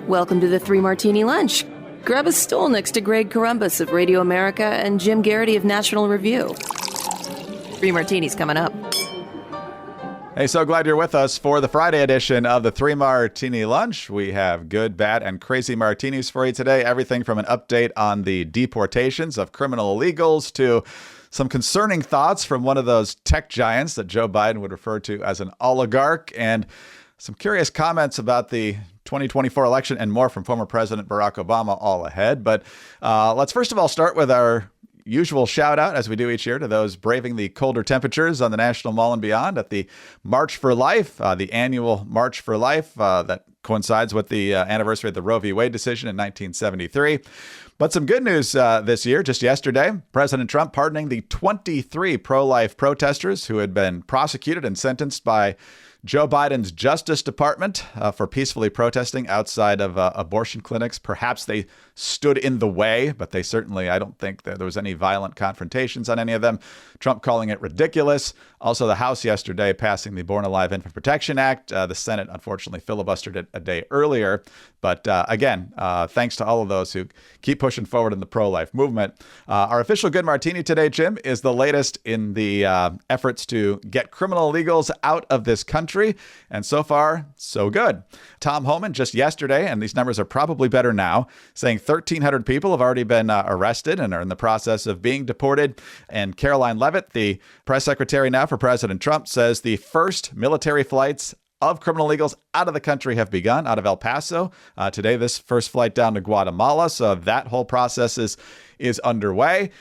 Welcome to the Three Martini Lunch. Grab a stool next to Greg Columbus of Radio America and Jim Garrity of National Review. Three Martinis coming up. Hey, so glad you're with us for the Friday edition of the Three Martini Lunch. We have good, bad, and crazy martinis for you today. Everything from an update on the deportations of criminal illegals to some concerning thoughts from one of those tech giants that Joe Biden would refer to as an oligarch, and some curious comments about the 2024 election and more from former President Barack Obama all ahead. But let's first of all start with our usual shout out, as we do each year, to those braving the colder temperatures on the National Mall and beyond at the March for Life, the annual March for Life that coincides with the anniversary of the Roe v. Wade decision in 1973. But some good news this year. Just yesterday, President Trump pardoning the 23 pro-life protesters who had been prosecuted and sentenced by Joe Biden's Justice Department for peacefully protesting outside of abortion clinics. Perhaps they stood in the way, but they certainly, I don't think that there was any violent confrontations on any of them. Trump calling it ridiculous. Also, the House yesterday passing the Born Alive Infant Protection Act. The Senate, unfortunately, filibustered it a day earlier. But again, thanks to all of those who keep pushing forward in the pro-life movement. Our official Good Martini today, Jim, is the latest in the efforts to get criminal illegals out of this country. And so far, so good. Tom Homan just yesterday, and these numbers are probably better now, saying 1,300 people have already been arrested and are in the process of being deported. And Caroline Leavitt, the press secretary now for President Trump, says the first military flights of criminal illegals out of the country have begun out of El Paso. Today, this first flight down to Guatemala. So that whole process is underway.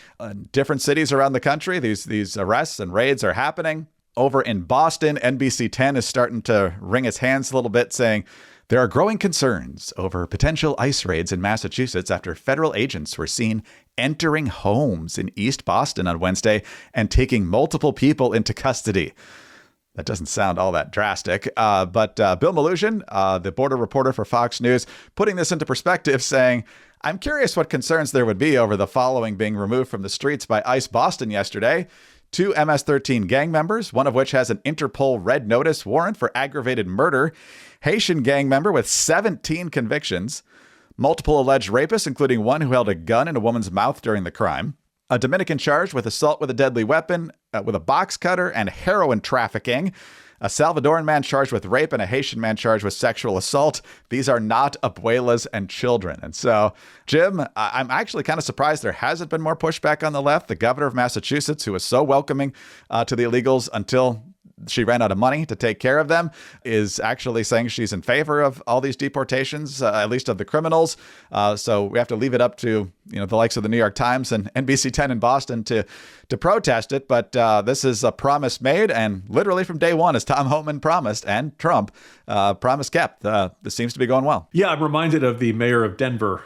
Different cities around the country, these arrests and raids are happening. Over in Boston, NBC 10 is starting to wring its hands a little bit, saying there are growing concerns over potential ICE raids in Massachusetts after federal agents were seen entering homes in East Boston on Wednesday and taking multiple people into custody. That doesn't sound all that drastic. But Bill Melugin, the border reporter for Fox News, putting this into perspective, saying, I'm curious what concerns there would be over the following being removed from the streets by ICE Boston yesterday. 2 MS-13 gang members, one of which has an Interpol red notice warrant for aggravated murder, Haitian gang member with 17 convictions, multiple alleged rapists, including one who held a gun in a woman's mouth during the crime, a Dominican charged with assault with a deadly weapon, with a box cutter and heroin trafficking, a Salvadoran man charged with rape, and a Haitian man charged with sexual assault. These are not abuelas and children. And so, Jim, I'm actually kind of surprised there hasn't been more pushback on the left. The governor of Massachusetts, who was so welcoming to the illegals until she ran out of money to take care of them, is actually saying she's in favor of all these deportations, at least of the criminals. So we have to leave it up to the likes of the New York Times and NBC 10 in Boston to protest it. But this is a promise made, and literally from day one, as Tom Homan promised and Trump promise kept. This seems to be going well. Yeah, I'm reminded of the mayor of Denver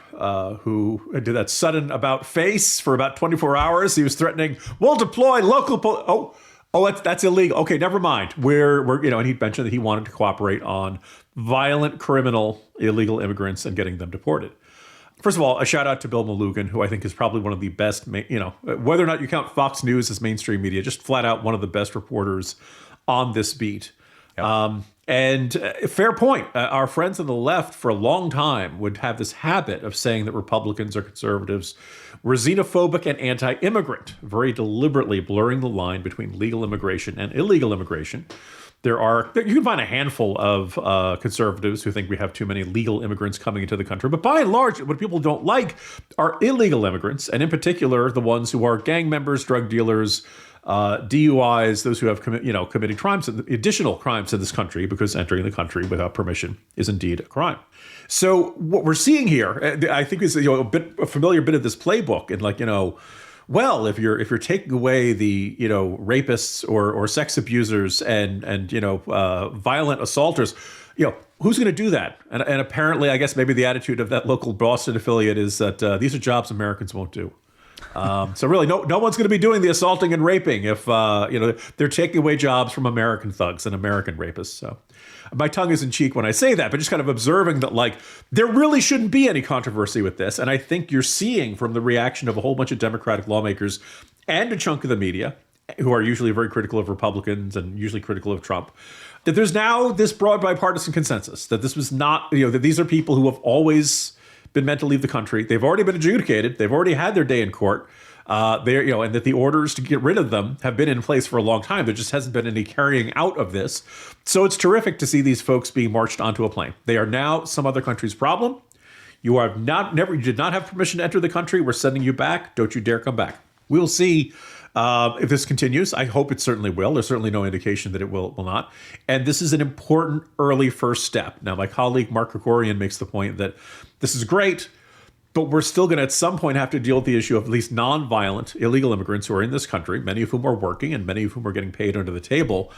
who did that sudden about face for about 24 hours. He was threatening, we'll deploy local Oh, that's illegal. Okay, never mind. We're and he mentioned that he wanted to cooperate on violent, criminal, illegal immigrants and getting them deported. First of all, a shout out to Bill Melugin, who I think is probably one of the best, whether or not you count Fox News as mainstream media, just flat out one of the best reporters on this beat. Yep. And fair point. Our friends on the left for a long time would have this habit of saying that Republicans or conservatives were xenophobic and anti-immigrant, very deliberately blurring the line between legal immigration and illegal immigration. You can find a handful of conservatives who think we have too many legal immigrants coming into the country. But by and large, what people don't like are illegal immigrants, and in particular, the ones who are gang members, drug dealers, DUIs, those who have committed crimes, additional crimes in this country, because entering the country without permission is indeed a crime. So what we're seeing here, I think, is a familiar bit of this playbook, and well, if you're taking away the rapists or sex abusers and violent assaulters, who's going to do that? And apparently, I guess maybe the attitude of that local Boston affiliate is that these are jobs Americans won't do. So really, no one's going to be doing the assaulting and raping if they're taking away jobs from American thugs and American rapists. So my tongue is in cheek when I say that, but just kind of observing that there really shouldn't be any controversy with this. And I think you're seeing from the reaction of a whole bunch of Democratic lawmakers and a chunk of the media who are usually very critical of Republicans and usually critical of Trump, that there's now this broad bipartisan consensus that this was not, that these are people who have always been meant to leave the country. They've already been adjudicated. They've already had their day in court. And that the orders to get rid of them have been in place for a long time. There just hasn't been any carrying out of this. So it's terrific to see these folks being marched onto a plane. They are now some other country's problem. You did not have permission to enter the country. We're sending you back. Don't you dare come back. We'll see if this continues. I hope it certainly will. There's certainly no indication that it will not. And this is an important early first step. Now, my colleague Mark Krikorian makes the point that this is great, but we're still going to at some point have to deal with the issue of at least nonviolent illegal immigrants who are in this country, many of whom are working and many of whom are getting paid under the table.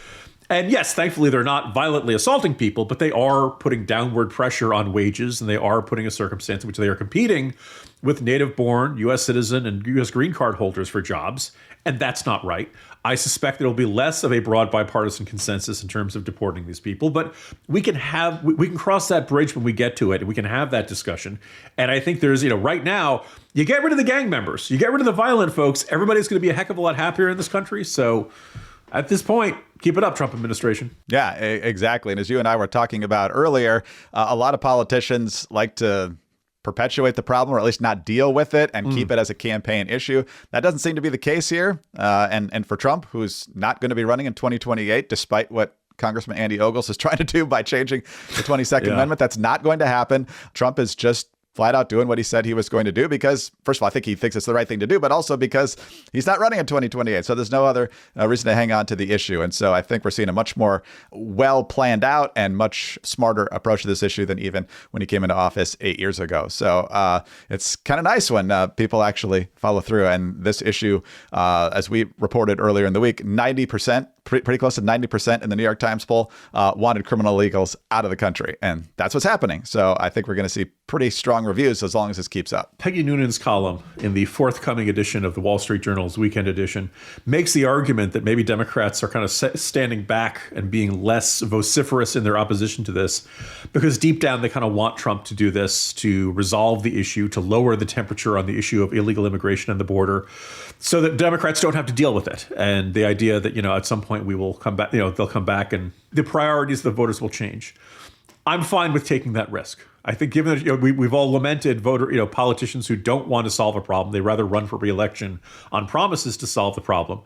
And yes, thankfully, they're not violently assaulting people, but they are putting downward pressure on wages, and they are putting a circumstance in which they are competing with native-born U.S. citizen and U.S. green card holders for jobs, and that's not right. I suspect there will be less of a broad bipartisan consensus in terms of deporting these people, but we can cross that bridge when we get to it, and we can have that discussion. And I think there's, right now, you get rid of the gang members, you get rid of the violent folks, everybody's going to be a heck of a lot happier in this country. So at this point, keep it up, Trump administration. Yeah, exactly. And as you and I were talking about earlier, a lot of politicians like to perpetuate the problem, or at least not deal with it and keep it as a campaign issue. That doesn't seem to be the case here. And for Trump, who's not going to be running in 2028, despite what Congressman Andy Ogles is trying to do by changing the 22nd Amendment, that's not going to happen. Trump is just flat out doing what he said he was going to do because, first of all, I think he thinks it's the right thing to do, but also because he's not running in 2028. So there's no other reason to hang on to the issue. And so I think we're seeing a much more well planned out and much smarter approach to this issue than even when he came into office 8 years ago. So it's kind of nice when people actually follow through. And this issue, as we reported earlier in the week, 90%, pretty close to 90% in the New York Times poll wanted criminal illegals out of the country. And that's what's happening. So I think we're going to see pretty strong reviews as long as this keeps up. Peggy Noonan's column in the forthcoming edition of the Wall Street Journal's weekend edition makes the argument that maybe Democrats are kind of standing back and being less vociferous in their opposition to this because deep down they kind of want Trump to do this, to resolve the issue, to lower the temperature on the issue of illegal immigration at the border so that Democrats don't have to deal with it. And the idea that, at some point we will come back, they'll come back and the priorities of the voters will change. I'm fine with taking that risk. I think given that we've all lamented politicians who don't want to solve a problem, they rather run for re-election on promises to solve the problem.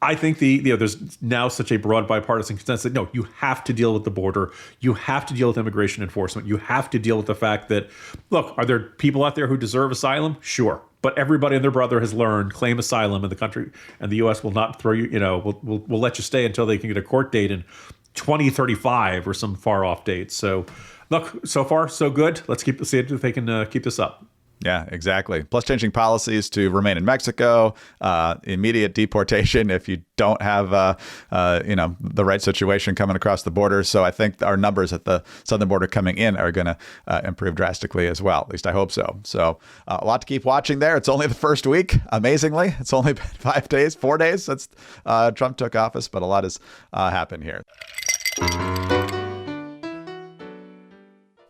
I think there's now such a broad bipartisan consensus that no, you have to deal with the border, you have to deal with immigration enforcement, you have to deal with the fact that, look, are there people out there who deserve asylum? Sure. But everybody and their brother has learned claim asylum in the country, and the U.S. will not throw you, will let you stay until they can get a court date in 2035 or some far off date. So look, so far, so good. Let's see if they can keep this up. Yeah, exactly. Plus changing policies to remain in Mexico, immediate deportation if you don't have, the right situation coming across the border. So I think our numbers at the southern border coming in are going to improve drastically as well. At least I hope so. So a lot to keep watching there. It's only the first week. Amazingly, it's only been 4 days since Trump took office, but a lot has happened here.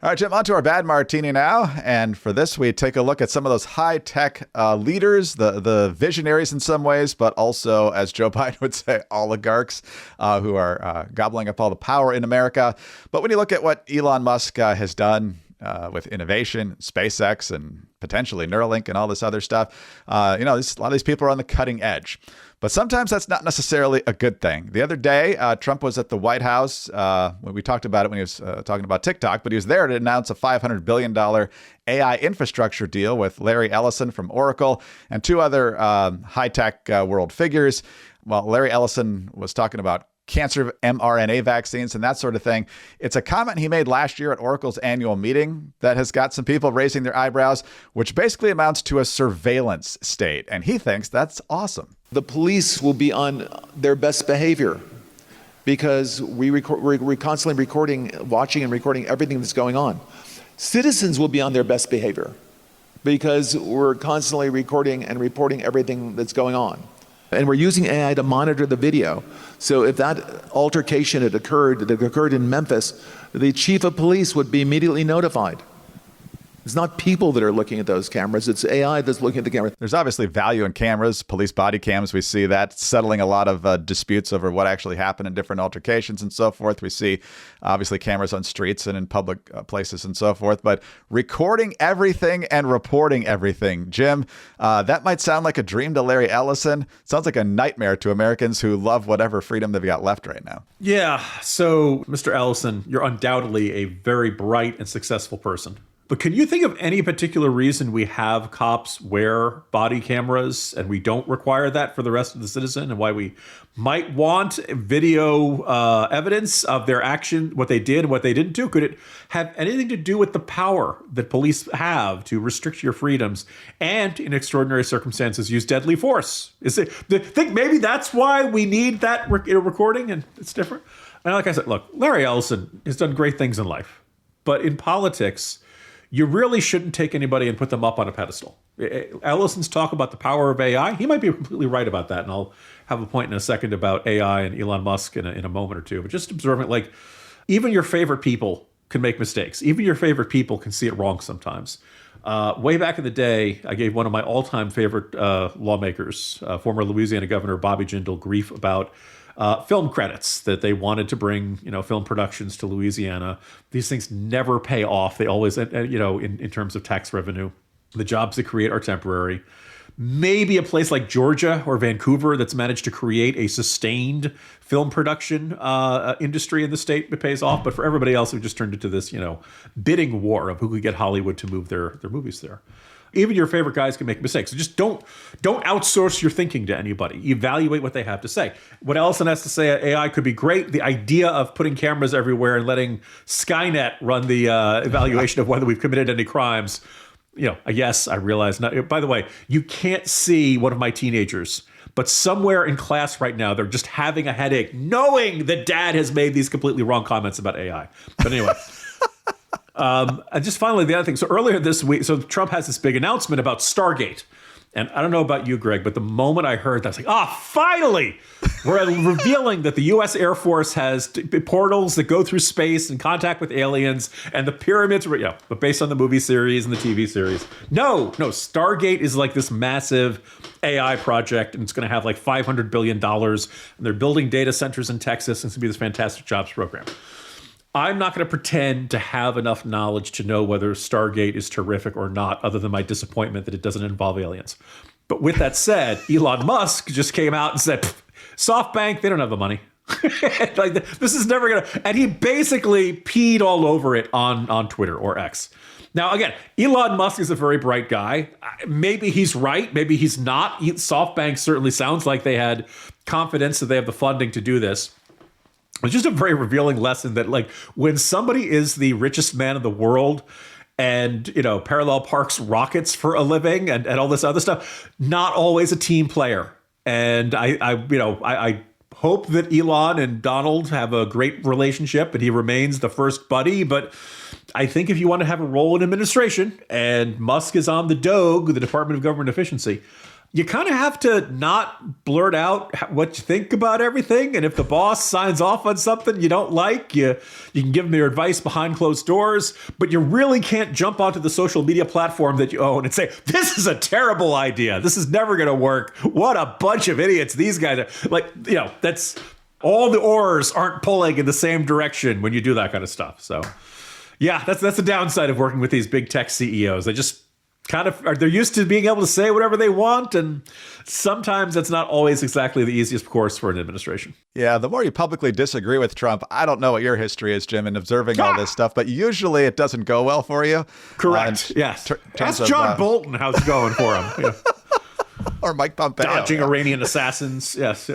All right, Jim, on to our bad martini now. And for this, we take a look at some of those high-tech leaders, the visionaries in some ways, but also, as Joe Biden would say, oligarchs who are gobbling up all the power in America. But when you look at what Elon Musk has done with innovation, SpaceX, and potentially Neuralink and all this other stuff, a lot of these people are on the cutting edge. But sometimes that's not necessarily a good thing. The other day, Trump was at the White House. When we talked about it when he was talking about TikTok, but he was there to announce a $500 billion AI infrastructure deal with Larry Ellison from Oracle and two other high-tech world figures. Well, Larry Ellison was talking about cancer mRNA vaccines and that sort of thing. It's a comment he made last year at Oracle's annual meeting that has got some people raising their eyebrows, which basically amounts to a surveillance state. And he thinks that's awesome. The police will be on their best behavior because we're constantly watching and recording everything that's going on. Citizens will be on their best behavior because we're constantly recording and reporting everything that's going on. And we're using AI to monitor the video. So if that altercation that occurred in Memphis, the chief of police would be immediately notified. It's not people that are looking at those cameras. It's AI that's looking at the camera. There's obviously value in cameras, police body cams. We see that settling a lot of disputes over what actually happened in different altercations and so forth. We see obviously cameras on streets and in public places and so forth. But recording everything and reporting everything, Jim, that might sound like a dream to Larry Ellison. Sounds like a nightmare to Americans who love whatever freedom they've got left right now. Yeah. So, Mr. Ellison, you're undoubtedly a very bright and successful person. But can you think of any particular reason we have cops wear body cameras and we don't require that for the rest of the citizen, and why we might want video evidence of their action, what they did and what they didn't do? Could it have anything to do with the power that police have to restrict your freedoms and, in extraordinary circumstances, use deadly force? Think maybe that's why we need that recording and it's different? And like I said, look, Larry Ellison has done great things in life, but in politics, you really shouldn't take anybody and put them up on a pedestal. Ellison's talk about the power of AI, he might be completely right about that. And I'll have a point in a second about AI and Elon Musk in a moment or two. But just observing, like, even your favorite people can make mistakes. Even your favorite people can see it wrong sometimes. Way back in the day, I gave one of my all-time favorite lawmakers, former Louisiana Governor Bobby Jindal, grief about film credits, that they wanted to bring, film productions to Louisiana. These things never pay off. They always, in terms of tax revenue, the jobs they create are temporary. Maybe a place like Georgia or Vancouver that's managed to create a sustained film production industry in the state, it pays off. But for everybody else, it just turned into this, bidding war of who could get Hollywood to move their movies there. Even your favorite guys can make mistakes. So just don't outsource your thinking to anybody. Evaluate what they have to say. What Ellison has to say, AI could be great. The idea of putting cameras everywhere and letting Skynet run the evaluation of whether we've committed any crimes, yes, I realize. Not, by the way, you can't see one of my teenagers, but somewhere in class right now, they're just having a headache knowing that dad has made these completely wrong comments about AI. But anyway. And just finally, the other thing. So earlier this week, so Trump has this big announcement about Stargate. And I don't know about you, Greg, but the moment I heard that, I was like, finally, we're revealing that the U.S. Air Force has portals that go through space and contact with aliens, and the pyramids, but based on the movie series and the TV series. No, Stargate is like this massive AI project, and it's going to have like $500 billion. And they're building data centers in Texas, and it's going to be this fantastic jobs program. I'm not going to pretend to have enough knowledge to know whether Stargate is terrific or not, other than my disappointment that it doesn't involve aliens. But with that said, Elon Musk just came out and said, SoftBank, they don't have the money. Like, this is never going to... And he basically peed all over it on Twitter or X. Now, again, Elon Musk is a very bright guy. Maybe he's right. Maybe he's not. SoftBank certainly sounds like they had confidence that they have the funding to do this. It's just a very revealing lesson that, like, when somebody is the richest man in the world and, parallel parks rockets for a living and all this other stuff, not always a team player. And I hope that Elon and Donald have a great relationship and he remains the first buddy. But I think if you want to have a role in administration, and Musk is on the DOGE, the Department of Government Efficiency, you kind of have to not blurt out what you think about everything. And if the boss signs off on something you don't like, you can give them your advice behind closed doors, but you really can't jump onto the social media platform that you own and say, this is a terrible idea. This is never going to work. What a bunch of idiots these guys are. Like, that's all the oars aren't pulling in the same direction when you do that kind of stuff. So yeah, that's the downside of working with these big tech CEOs. They just they're used to being able to say whatever they want, and sometimes that's not always exactly the easiest course for an administration. Yeah, the more you publicly disagree with Trump, I don't know what your history is, Jim, in observing all this stuff, but usually it doesn't go well for you. Correct. Yes. Ask John Bolton how's it going for him. Or Mike Pompeo. Dodging Iranian assassins. Yes.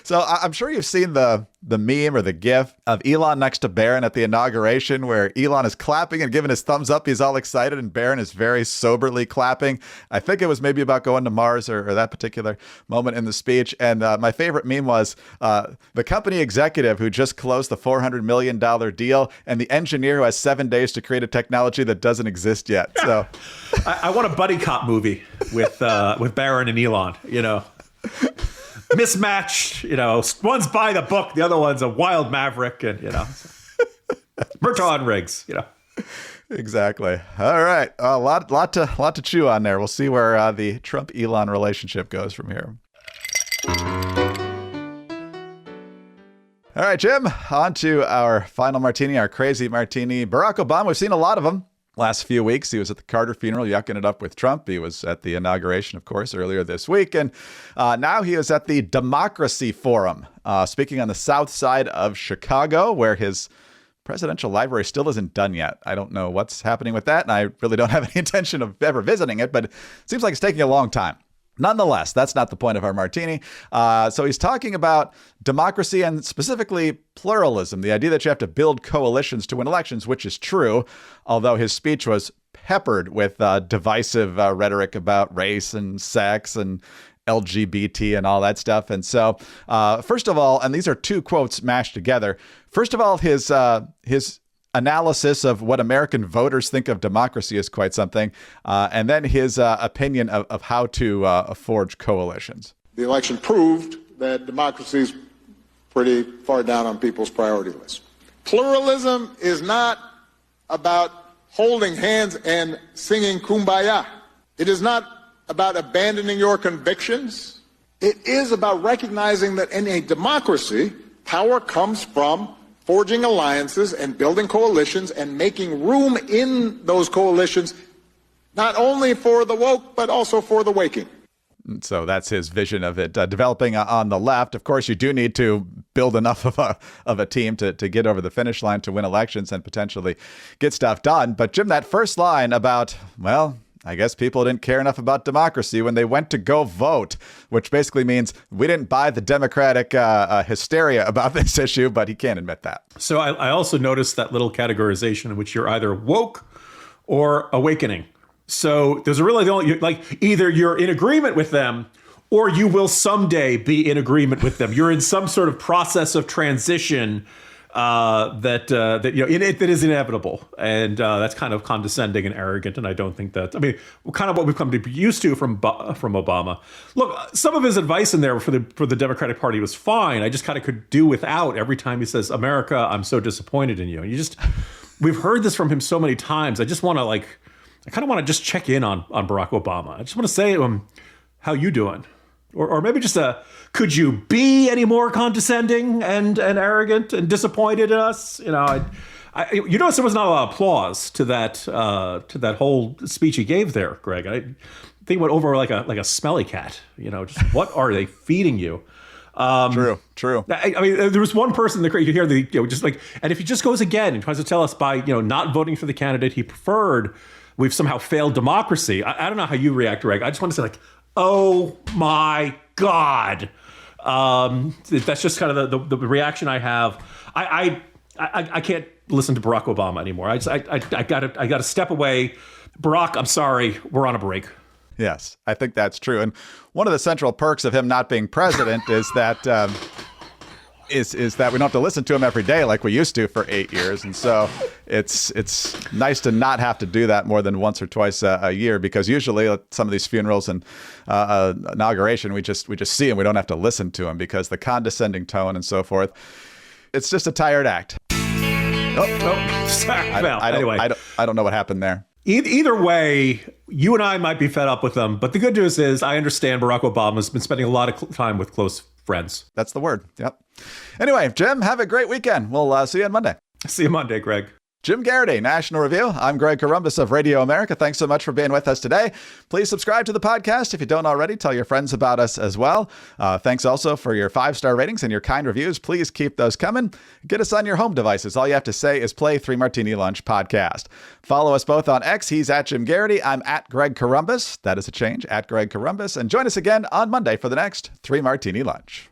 So I'm sure you've seen the meme or the gif of Elon next to Barron at the inauguration, where Elon is clapping and giving his thumbs up. He's all excited, and Barron is very soberly clapping. I think it was maybe about going to Mars or that particular moment in the speech. And my favorite meme was the company executive who just closed the $400 million deal and the engineer who has 7 days to create a technology that doesn't exist yet. So I want a buddy cop movie with Barron and Elon, mismatched, one's by the book, the other one's a wild maverick, and Bertrand Riggs, Exactly. All right. A lot to chew on there. We'll see where the Trump-Elon relationship goes from here. All right, Jim, on to our final martini, our crazy martini. Barack Obama, we've seen a lot of them last few weeks. He was at the Carter funeral, yucking it up with Trump. He was at the inauguration, of course, earlier this week. And now he is at the Democracy Forum, speaking on the south side of Chicago, where his presidential library still isn't done yet. I don't know what's happening with that, and I really don't have any intention of ever visiting it, but it seems like it's taking a long time. Nonetheless, that's not the point of our martini. So he's talking about democracy and specifically pluralism, the idea that you have to build coalitions to win elections, which is true, although his speech was peppered with divisive rhetoric about race and sex and LGBT and all that stuff. And so, first of all, and these are two quotes mashed together. First of all, his analysis of what American voters think of democracy is quite something. And then his opinion of how to forge coalitions. The election proved that democracy is pretty far down on people's priority list. Pluralism is not about holding hands and singing Kumbaya. It is not about abandoning your convictions. It is about recognizing that in a democracy, power comes from forging alliances and building coalitions and making room in those coalitions, not only for the woke, but also for the waking. So that's his vision of it developing on the left. Of course, you do need to build enough of a team to get over the finish line to win elections and potentially get stuff done. But Jim, that first line about, well, I guess people didn't care enough about democracy when they went to go vote, which basically means we didn't buy the Democratic hysteria about this issue, but he can't admit that. So I also noticed that little categorization in which you're either woke or awakening. So there's a really, like, either you're in agreement with them or you will someday be in agreement with them. You're in some sort of process of transition that is inevitable, and that's kind of condescending and arrogant. And I don't think that. I mean, kind of what we've come to be used to from Obama. Look, some of his advice in there for the Democratic Party was fine. I just kind of could do without every time he says, "America, I'm so disappointed in you." And we've heard this from him so many times. I kind of want to just check in on Barack Obama. I just want to say to him, "How you doing?" Or maybe just could you be any more condescending and arrogant and disappointed in us? You know, you notice there was not a lot of applause to that whole speech he gave there, Greg. I think it went over like a smelly cat. You know, just what are they feeding you? True. I mean, there was one person that you could hear just like, and if he just goes again and tries to tell us by not voting for the candidate he preferred, we've somehow failed democracy. I don't know how you react, Greg. I just want to say, like, oh my God. That's just kind of the reaction I have. I can't listen to Barack Obama anymore. I gotta step away. Barack, I'm sorry, we're on a break. Yes, I think that's true. And one of the central perks of him not being president is that is that we don't have to listen to him every day like we used to for 8 years. And so it's nice to not have to do that more than once or twice a year, because usually at some of these funerals and inauguration, we just see him. We don't have to listen to him because the condescending tone and so forth. It's just a tired act. Sorry. I don't know what happened there. Either way, you and I might be fed up with them. But the good news is I understand Barack Obama's been spending a lot of time with close friends. That's the word. Yep. Anyway, Jim, have a great weekend. We'll see you on Monday. See you Monday, Greg. Jim Garrity, National Review. I'm Greg Corombos of Radio America. Thanks so much for being with us today. Please subscribe to the podcast if you don't already. Tell your friends about us as well. Thanks also for your 5-star ratings and your kind reviews. Please keep those coming. Get us on your home devices. All you have to say is play 3 Martini Lunch podcast. Follow us both on X. He's at Jim Garrity. I'm at Greg Corombos. That is a change, at Greg Corombos. And join us again on Monday for the next 3 Martini Lunch.